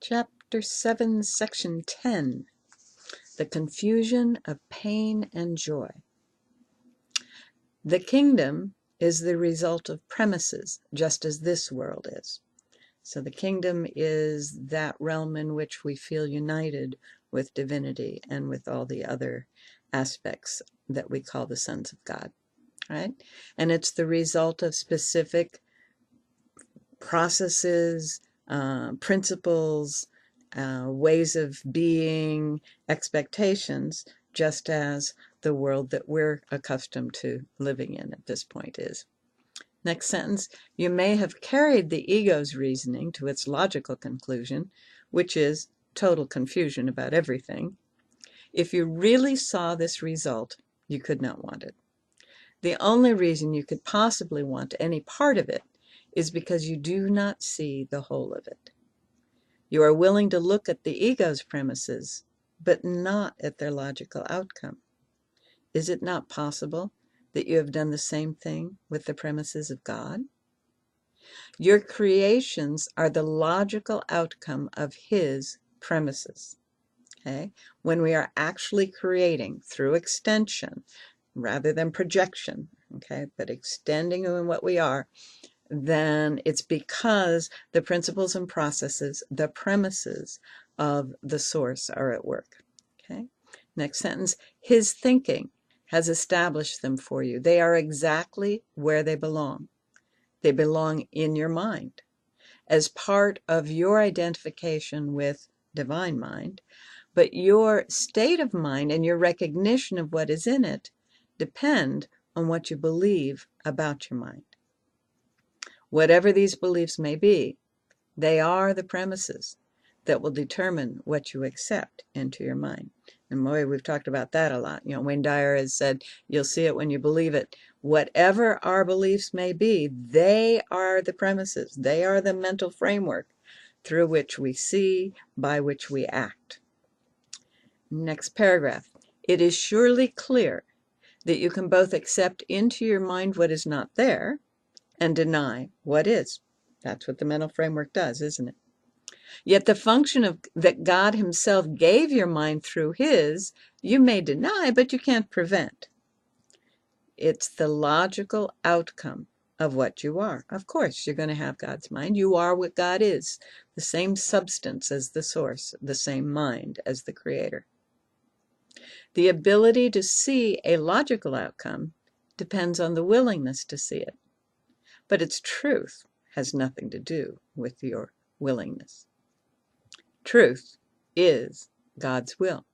Chapter 7, Section 10, The Confusion of Pain and Joy. The kingdom is the result of premises, just as this world is. So the kingdom is that realm in which we feel united with divinity and with all the other aspects that we call the sons of God, right? And it's the result of specific processes, principles, ways of being, expectations, just as the world that we're accustomed to living in at this point is. Next sentence, you may have carried the ego's reasoning to its logical conclusion, which is total confusion about everything. If you really saw this result, you could not want it. The only reason you could possibly want any part of it is because you do not see the whole of it. You are willing to look at the ego's premises, but not at their logical outcome. Is it not possible that you have done the same thing with the premises of God? Your creations are the logical outcome of His premises. Okay? When we are actually creating through extension rather than projection, okay, but extending in what we are, then it's because the principles and processes, the premises of the source are at work. Okay? Next sentence, His thinking has established them for you. They are exactly where they belong. They belong in your mind as part of your identification with divine mind, but your state of mind and your recognition of what is in it depend on what you believe about your mind. Whatever these beliefs may be, they are the premises that will determine what you accept into your mind. And boy, we've talked about that a lot. Wayne Dyer has said, you'll see it when you believe it. Whatever our beliefs may be, they are the premises. They are the mental framework through which we see, by which we act. Next paragraph. It is surely clear that you can both accept into your mind what is not there and deny what is. That's what the mental framework does, isn't it? Yet the function that God Himself gave your mind through His, you may deny, but you can't prevent. It's the logical outcome of what you are. Of course, you're going to have God's mind. You are what God is, the same substance as the source, the same mind as the Creator. The ability to see a logical outcome depends on the willingness to see it. But its truth has nothing to do with your willingness. Truth is God's will.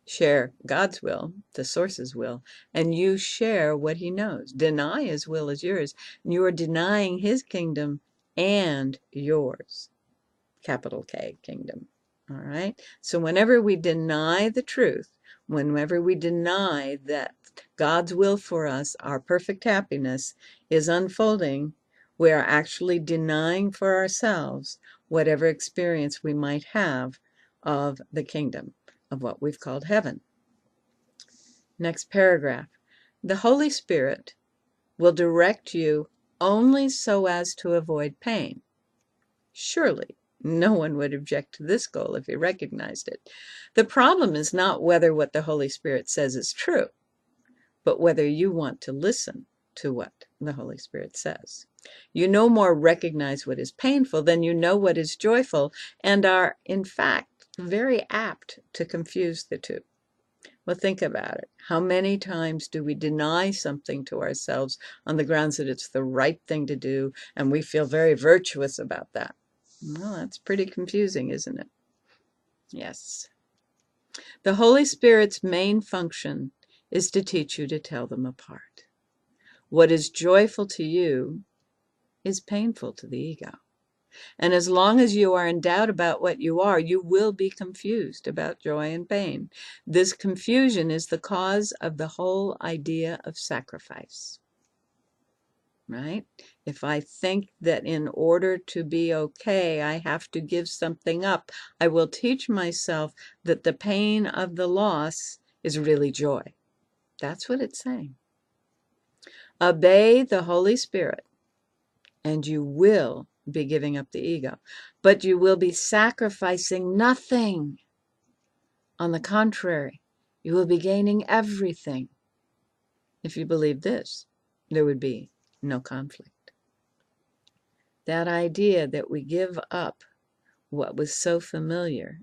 Share God's will, the source's will, and you share what He knows. Deny His will as yours, and you are denying His kingdom and yours. Capital K, kingdom. All right? So whenever we deny the truth, whenever we deny that God's will for us, our perfect happiness, is unfolding, we are actually denying for ourselves whatever experience we might have of the kingdom, of what we've called heaven. Next paragraph. The Holy Spirit will direct you only so as to avoid pain. Surely, no one would object to this goal if he recognized it. The problem is not whether what the Holy Spirit says is true, but whether you want to listen to what the Holy Spirit says. You no more recognize what is painful than you know what is joyful, and are, in fact, very apt to confuse the two. Well, think about it. How many times do we deny something to ourselves on the grounds that it's the right thing to do, and we feel very virtuous about that? Well, that's pretty confusing, isn't it? Yes. The Holy Spirit's main function is to teach you to tell them apart. What is joyful to you is painful to the ego. And as long as you are in doubt about what you are, you will be confused about joy and pain. This confusion is the cause of the whole idea of sacrifice. Right? If I think that in order to be okay, I have to give something up, I will teach myself that the pain of the loss is really joy. That's what it's saying. Obey the Holy Spirit, and you will be giving up the ego, but you will be sacrificing nothing. On the contrary, you will be gaining everything. If you believe this, there would be no conflict. That idea that we give up what was so familiar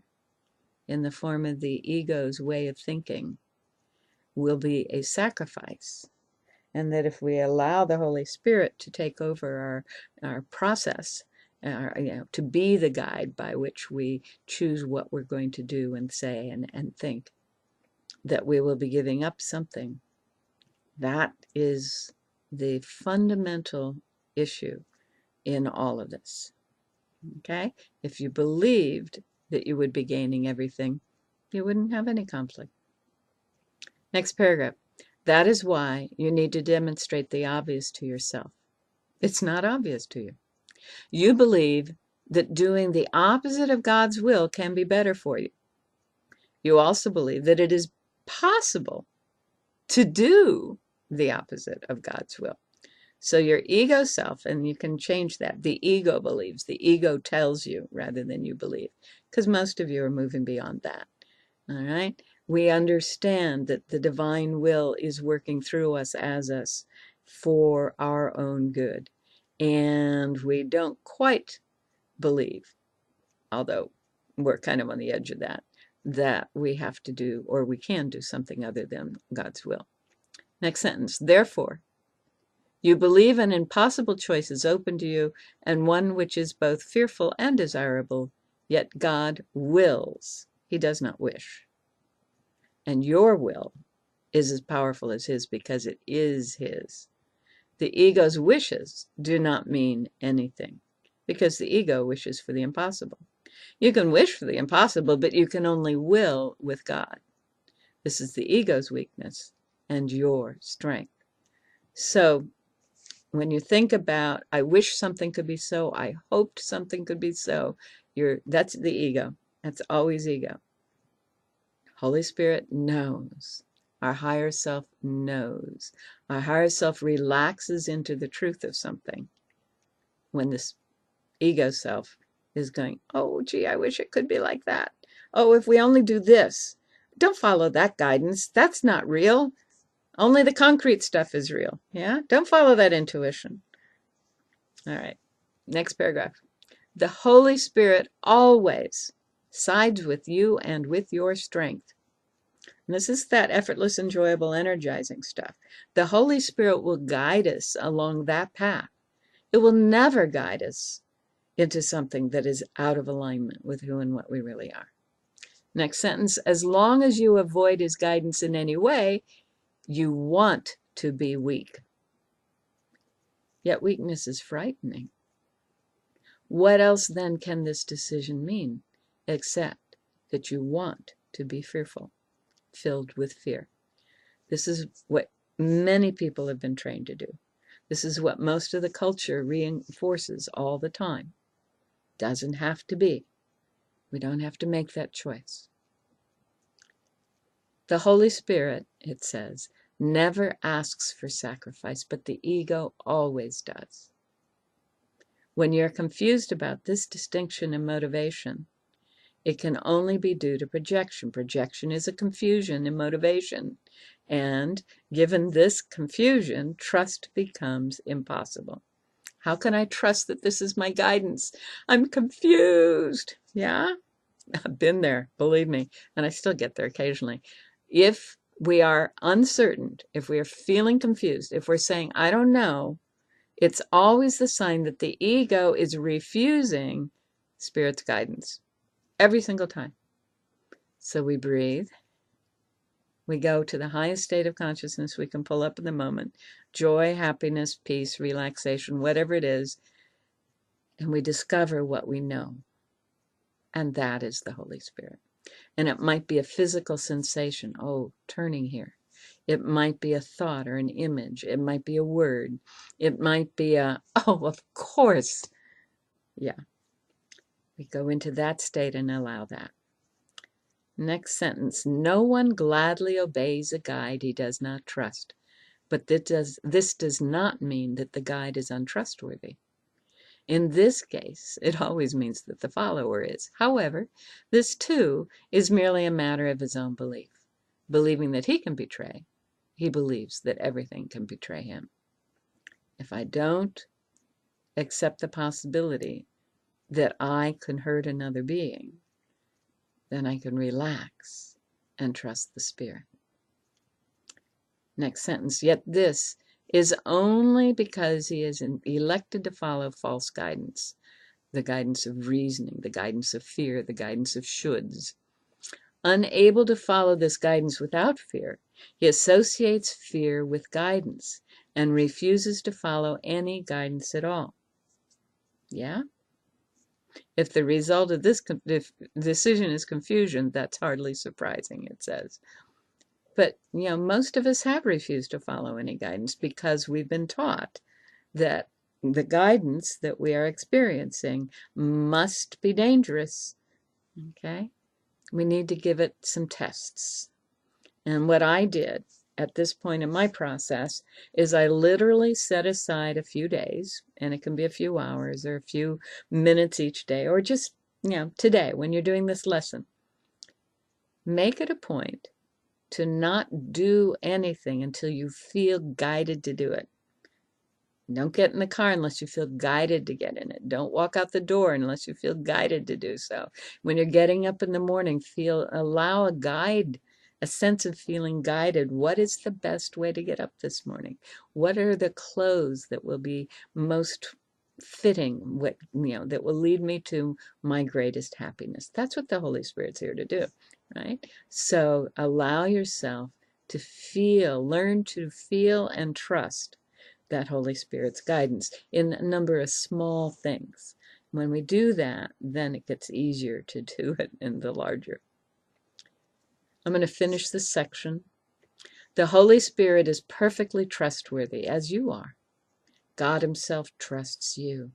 in the form of the ego's way of thinking will be a sacrifice. And that if we allow the Holy Spirit to take over our process, to be the guide by which we choose what we're going to do and say and think, that we will be giving up something. That is the fundamental issue in all of this. Okay? If you believed that you would be gaining everything, you wouldn't have any conflict. Next paragraph. That is why you need to demonstrate the obvious to yourself. It's not obvious to you. You believe that doing the opposite of God's will can be better for you. You also believe that it is possible to do the opposite of God's will. So your ego self, and you can change that, the ego believes, the ego tells you rather than you believe, because most of you are moving beyond that. All right? We understand that the divine will is working through us as us for our own good. And we don't quite believe, although we're kind of on the edge of that we have to do, or we can do something other than God's will. Next sentence. Therefore, you believe an impossible choice is open to you, and one which is both fearful and desirable, yet God wills. He does not wish. And your will is as powerful as his because it is his. The ego's wishes do not mean anything because the ego wishes for the impossible. You can wish for the impossible, but you can only will with God. This is the ego's weakness and your strength. So when you think about, I wish something could be so, I hoped something could be so, that's the ego. That's always ego. Holy Spirit knows. Our higher self knows. Our higher self relaxes into the truth of something when this ego self is going, oh, gee, I wish it could be like that. Oh, if we only do this. Don't follow that guidance. That's not real. Only the concrete stuff is real. Yeah? Don't follow that intuition. All right. Next paragraph. The Holy Spirit always sides with you and with your strength. And this is that effortless, enjoyable, energizing stuff. The Holy Spirit will guide us along that path. It will never guide us into something that is out of alignment with who and what we really are. Next sentence. As long as you avoid his guidance in any way, you want to be weak. Yet weakness is frightening. What else then can this decision mean except that you want to be fearful, filled with fear? This is what many people have been trained to do. This is what most of the culture reinforces all the time. Doesn't have to be. We don't have to make that choice. The Holy Spirit, it says, never asks for sacrifice, but the ego always does. When you're confused about this distinction in motivation, it can only be due to projection. Projection is a confusion in motivation. And given this confusion, trust becomes impossible. How can I trust that this is my guidance? I'm confused. Yeah? I've been there, believe me, and I still get there occasionally. If we are uncertain, if we are feeling confused, if we're saying, I don't know, it's always the sign that the ego is refusing Spirit's guidance. Every single time. So we breathe. We go to the highest state of consciousness we can pull up in the moment. Joy, happiness, peace, relaxation, whatever it is. And we discover what we know. And that is the Holy Spirit. And it might be a physical sensation. Oh, turning here. It might be a thought or an image. It might be a word. It might be oh, of course. Yeah. We go into that state and allow that. Next sentence. No one gladly obeys a guide he does not trust. But this does not mean that the guide is untrustworthy. In this case, it always means that the follower is. However, this too is merely a matter of his own belief. Believing that he can betray, he believes that everything can betray him. If I don't accept the possibility that I can hurt another being, then I can relax and trust the Spirit. Next sentence, yet this is only because he is elected to follow false guidance, the guidance of reasoning, the guidance of fear, the guidance of shoulds. Unable to follow this guidance without fear, he associates fear with guidance and refuses to follow any guidance at all. Yeah? If the result of this decision is confusion, that's hardly surprising, it says. But, most of us have refused to follow any guidance because we've been taught that the guidance that we are experiencing must be dangerous. Okay? We need to give it some tests. And what I did at this point in my process is I literally set aside a few days, and it can be a few hours or a few minutes each day, or just, today when you're doing this lesson. Make it a point to not do anything until you feel guided to do it. Don't get in the car unless you feel guided to get in it. Don't walk out the door unless you feel guided to do so. When you're getting up in the morning, allow a guide, a sense of feeling guided. What is the best way to get up this morning? What are the clothes that will be most fitting, that will lead me to my greatest happiness? That's what the Holy Spirit's here to do, right? So allow yourself to learn to feel and trust that Holy Spirit's guidance in a number of small things. When we do that, then it gets easier to do it in the larger. I'm going to finish this section. The Holy Spirit is perfectly trustworthy, as you are. God Himself trusts you.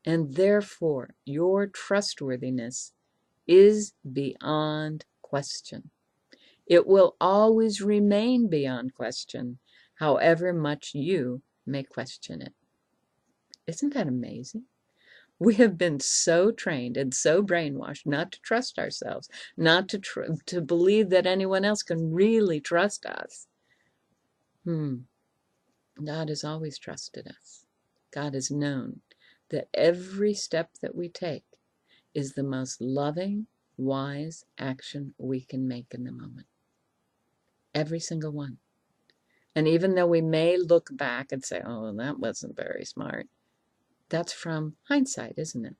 And therefore, your trustworthiness is beyond question. It will always remain beyond question, however much you may question it. Isn't that amazing? We have been so trained and so brainwashed not to trust ourselves, not to believe that anyone else can really trust us. God has always trusted us. God has known that every step that we take is the most loving, wise action we can make in the moment. Every single one. And even though we may look back and say, oh, that wasn't very smart, that's from hindsight, isn't it?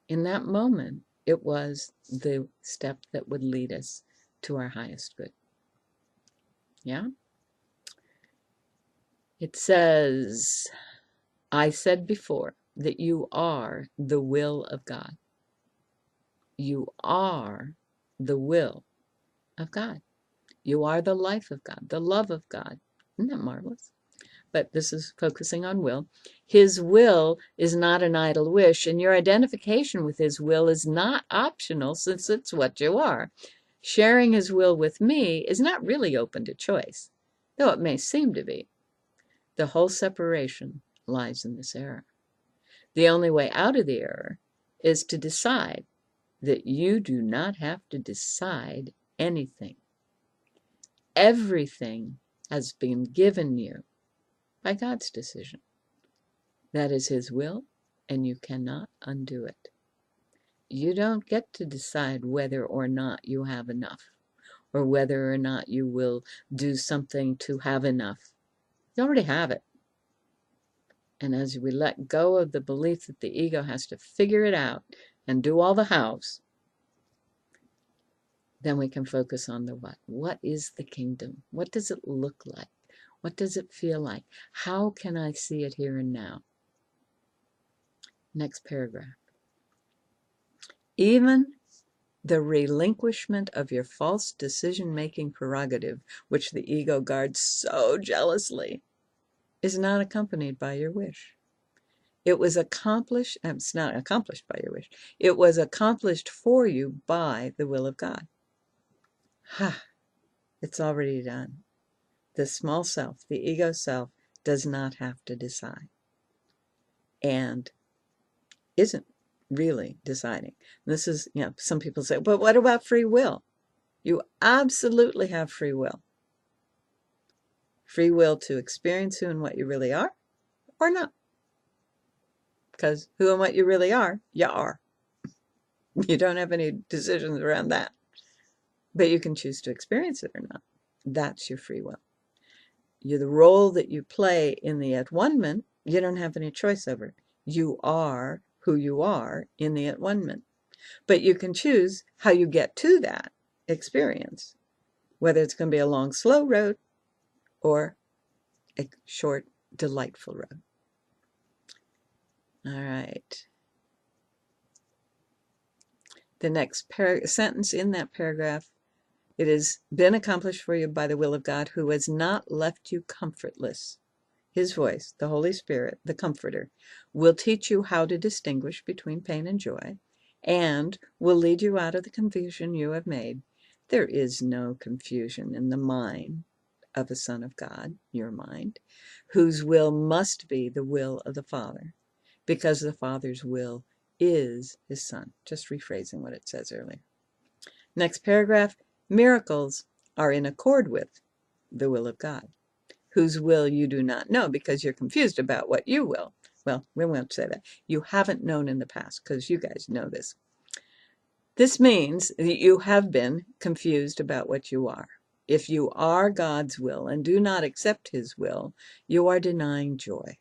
In that moment, it was the step that would lead us to our highest good. Yeah? It says, I said before that you are the will of God. You are the will of God. You are the life of God, the love of God. Isn't that marvelous? But this is focusing on will. His will is not an idle wish, and your identification with His will is not optional since it's what you are. Sharing His will with me is not really open to choice, though it may seem to be. The whole separation lies in this error. The only way out of the error is to decide that you do not have to decide anything. Everything has been given you by God's decision. That is His will, and you cannot undo it. You don't get to decide whether or not you have enough, or whether or not you will do something to have enough. You already have it. And as we let go of the belief that the ego has to figure it out and do all the hows, then we can focus on the what. What is the kingdom? What does it look like? What does it feel like? How can I see it here and now? Next paragraph. Even the relinquishment of your false decision-making prerogative, which the ego guards so jealously, is not accompanied by your wish. It was accomplished, it's not accomplished by your wish. It was accomplished for you by the will of God. It's already done. The small self, the ego self, does not have to decide. And isn't really deciding. This is, some people say, but what about free will? You absolutely have free will. Free will to experience who and what you really are or not. Because who and what you really are, you are. You don't have any decisions around that. But you can choose to experience it or not. That's your free will. The role that you play in the at-one-ment, you don't have any choice over. You are who you are in the at-one-ment. But you can choose how you get to that experience, whether it's going to be a long, slow road or a short, delightful road. All right. The next sentence in that paragraph, it has been accomplished for you by the will of God, who has not left you comfortless. His voice, the Holy Spirit, the Comforter, will teach you how to distinguish between pain and joy, and will lead you out of the confusion you have made. There is no confusion in the mind of a Son of God, your mind, whose will must be the will of the Father, because the Father's will is his Son. Just rephrasing what it says earlier. Next paragraph, miracles are in accord with the will of God, whose will you do not know because you're confused about what you will. Well, we won't say that. You haven't known in the past, because you guys know this. This means that you have been confused about what you are. If you are God's will and do not accept his will, you are denying joy.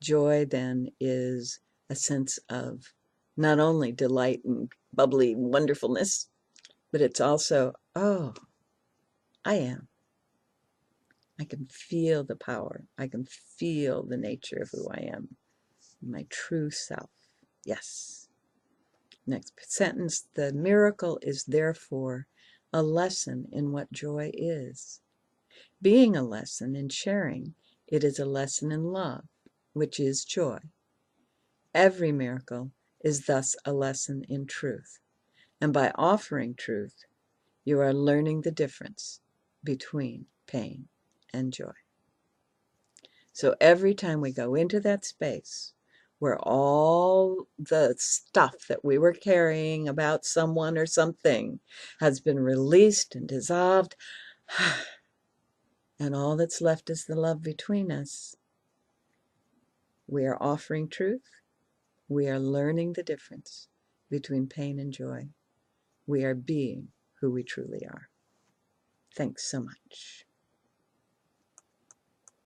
Joy, then, is a sense of not only delight and bubbly wonderfulness, but it's also, oh, I am. I can feel the power. I can feel the nature of who I am, my true self. Yes. Next sentence, the miracle is therefore a lesson in what joy is. Being a lesson in sharing, it is a lesson in love, which is joy. Every miracle is thus a lesson in truth. And by offering truth, you are learning the difference between pain and joy. So every time we go into that space where all the stuff that we were carrying about someone or something has been released and dissolved, and all that's left is the love between us, we are offering truth. We are learning the difference between pain and joy. We are being who we truly are. Thanks so much.